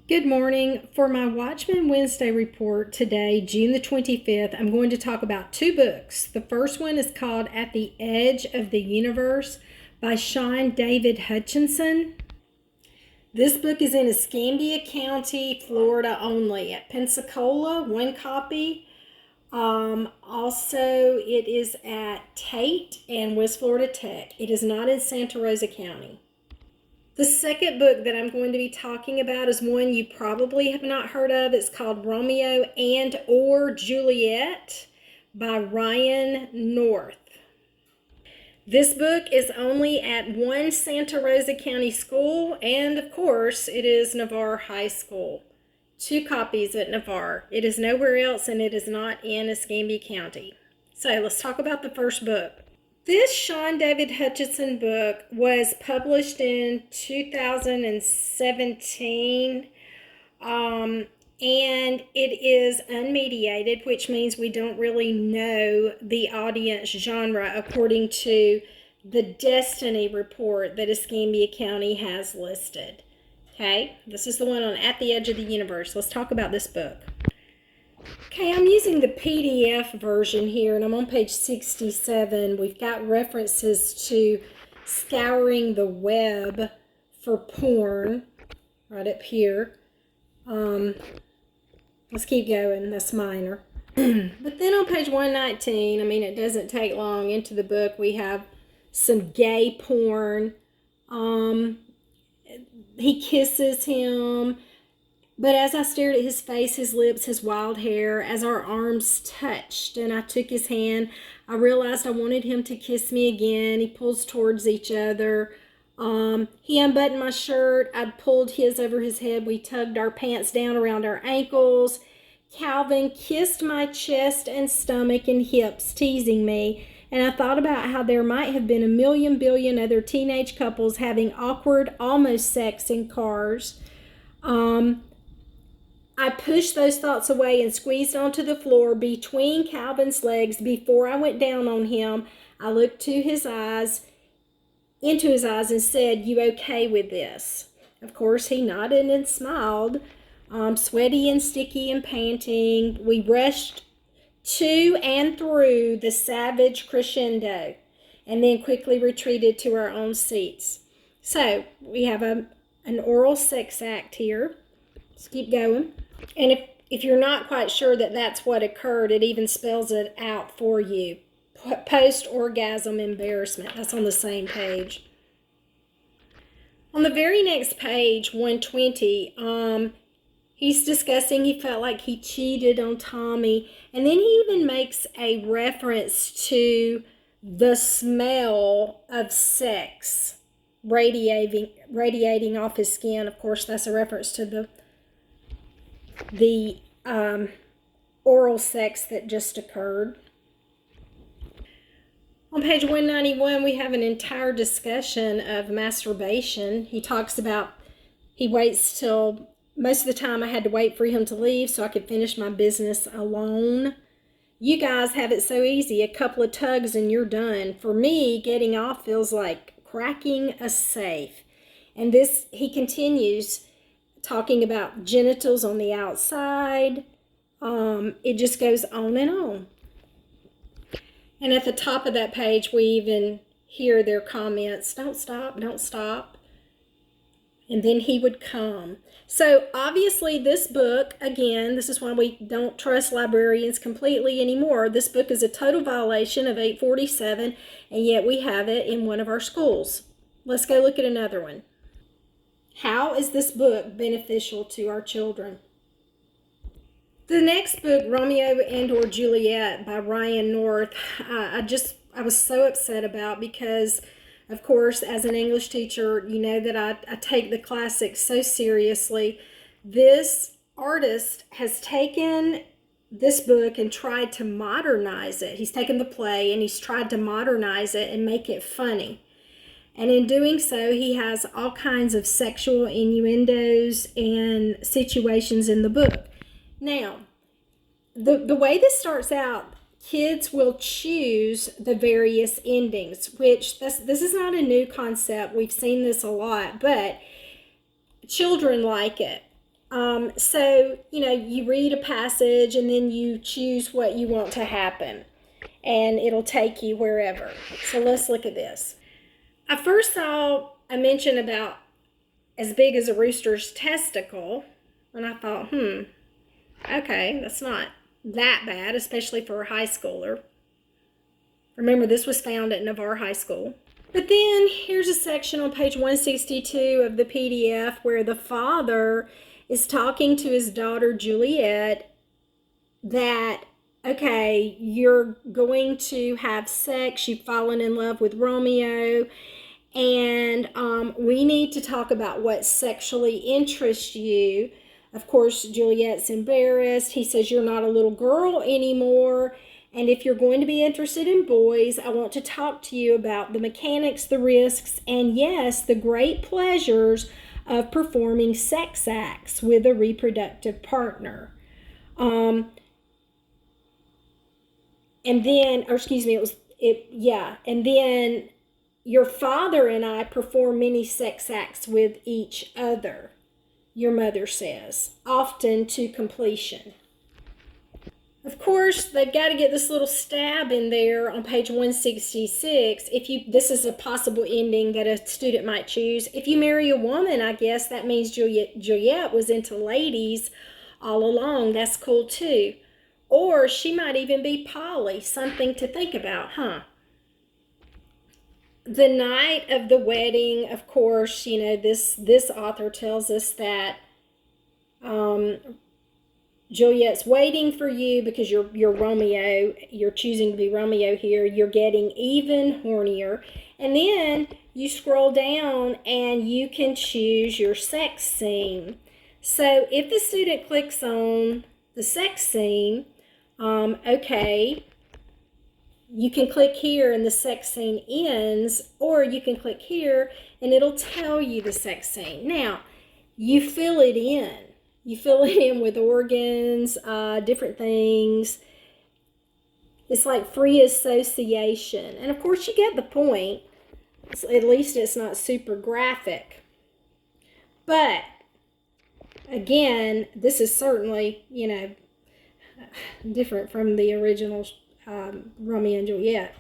Good morning. For my Watchman Wednesday report today, June the 25th, I'm going to talk about two books. The first one is called At the Edge of the Universe by Sean David Hutchinson. This book is in Escambia County, Florida only. At Pensacola, one copy. Also, it is at Tate and West Florida Tech. It is not in Santa Rosa County. The second book that I'm going to be talking about is one you probably have not heard of. It's called Romeo and/or Juliet by Ryan North. This book is only at one Santa Rosa County school, and of course, it is Navarre High School. Two copies at Navarre. It is nowhere else, and it is not in Escambia County. So let's talk about the first book. This Sean David Hutchinson book was published in 2017, and it is unmediated, which means we don't really know the audience genre according to the Destiny report that Escambia County has listed. Okay, this is the one on At the Edge of the Universe. Let's talk about this book. Okay, I'm using the PDF version here, and I'm on page 67. We've got references to scouring the web for porn right up here. Let's keep going. That's minor. But then on page 119, it doesn't take long into the book, we have some gay porn. He kisses him. But as I stared at his face, his lips, his wild hair, as our arms touched and I took his hand, I realized I wanted him to kiss me again. He pulls towards each other. He unbuttoned my shirt. I'd pulled his over his head. We tugged our pants down around our ankles. Calvin kissed my chest and stomach and hips, teasing me. And I thought about how there might have been a million billion other teenage couples having awkward, almost sex in cars. I pushed those thoughts away and squeezed onto the floor between Calvin's legs. Before I went down on him, I looked into his eyes and said, "You okay with this?" Of course, he nodded and smiled, sweaty and sticky and panting. We rushed to and through the savage crescendo and then quickly retreated to our own seats. So we have an oral sex act here. Let's keep going. And if you're not quite sure that that's what occurred, it even spells it out for you. Post-orgasm embarrassment. That's on the same page. On the very next page, 120, he's discussing he felt like he cheated on Tommy. And then he even makes a reference to the smell of sex radiating off his skin. Of course, that's a reference to the oral sex that just occurred. On page 191, we have an entire discussion of masturbation. He talks about he waits till most of the time I had to wait for him to leave so I could finish my business alone. You guys have it so easy. A couple of tugs and you're done. For me, getting off feels like cracking a safe. And this, he continues talking about genitals on the outside. It just goes on and on. And at the top of that page, we even hear their comments, "Don't stop, don't stop." And then he would come. So obviously this book, again, this is why we don't trust librarians completely anymore. This book is a total violation of 847, and yet we have it in one of our schools. Let's go look at another one. How is this book beneficial to our children? The next book, Romeo and/or Juliet by Ryan North, I was so upset about because, of course, as an English teacher, you know that I take the classics so seriously. This artist has taken this book and tried to modernize it. He's taken the play and he's tried to modernize it and make it funny. And in doing so, he has all kinds of sexual innuendos and situations in the book. Now, the way this starts out, kids will choose the various endings, which this is not a new concept. We've seen this a lot, but children like it. So, you read a passage and then you choose what you want to happen, and it'll take you wherever. So let's look at this. I first saw a mention about as big as a rooster's testicle, and I thought, okay, that's not that bad, especially for a high schooler. Remember, this was found at Navarre High School. But then here's a section on page 162 of the PDF where the father is talking to his daughter Juliet that, okay, you're going to have sex, you've fallen in love with Romeo, and we need to talk about what sexually interests you. Of course, Juliet's embarrassed. He says, you're not a little girl anymore. And if you're going to be interested in boys, I want to talk to you about the mechanics, the risks, and yes, the great pleasures of performing sex acts with a reproductive partner. And then your father and I perform many sex acts with each other, your mother says, often to completion. Of course, they've got to get this little stab in there on page 166. This is a possible ending that a student might choose. If you marry a woman, I guess that means Juliet was into ladies all along. That's cool too. Or she might even be poly. Something to think about, huh? The night of the wedding, of course, this author tells us that Juliet's waiting for you because you're Romeo. You're choosing to be Romeo here. You're getting even hornier. And then you scroll down and you can choose your sex scene. So if the student clicks on the sex scene, okay, you can click here and the sex scene ends, or you can click here and it'll tell you the sex scene. Now, you fill it in. You fill it in with organs, different things. It's like free association. And of course, you get the point. At least it's not super graphic. But, again, this is certainly, different from the original Romeo and Juliet.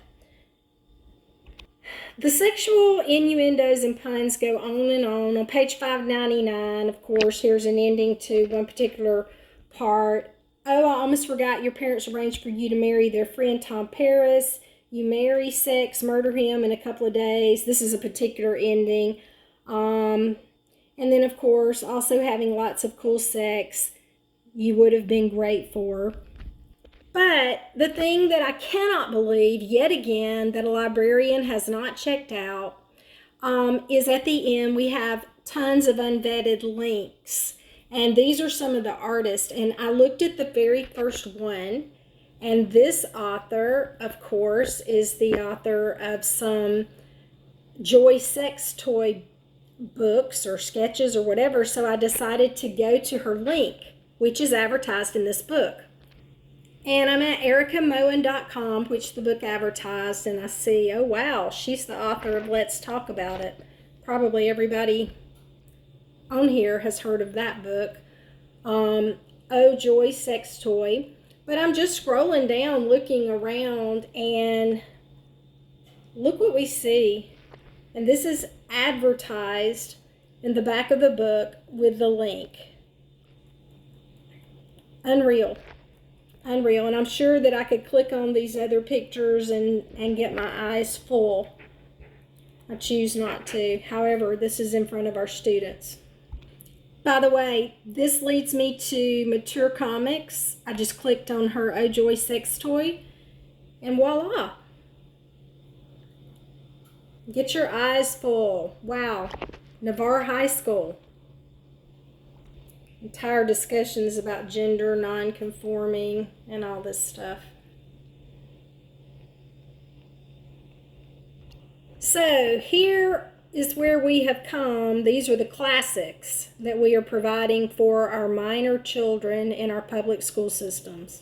The sexual innuendos and puns go on and on. On page 599, of course, here's an ending to one particular part. Oh, I almost forgot, your parents arranged for you to marry their friend Tom Paris. You marry sex, murder him in a couple of days. This is a particular ending. And then, of course, also having lots of cool sex you would have been great for. But the thing that I cannot believe, yet again, that a librarian has not checked out is at the end we have tons of unvetted links. And these are some of the artists. And I looked at the very first one. And this author, of course, is the author of some Joy sex toy books or sketches or whatever. So I decided to go to her link, which is advertised in this book. And I'm at ericamoen.com, which the book advertised, and I see, oh wow, she's the author of Let's Talk About It. Probably everybody on here has heard of that book. Oh, Joy Sex Toy. But I'm just scrolling down, looking around, and look what we see. And this is advertised in the back of the book with the link. Unreal. And I'm sure that I could click on these other pictures and get my eyes full. I choose not to. However, this is in front of our students. By the way, this leads me to Mature Comics. I just clicked on her Oh Joy Sex Toy, and voila. Get your eyes full. Wow. Navarre High School. Entire discussions about gender, non-conforming, and all this stuff. So here is where we have come. These are the classics that we are providing for our minor children in our public school systems.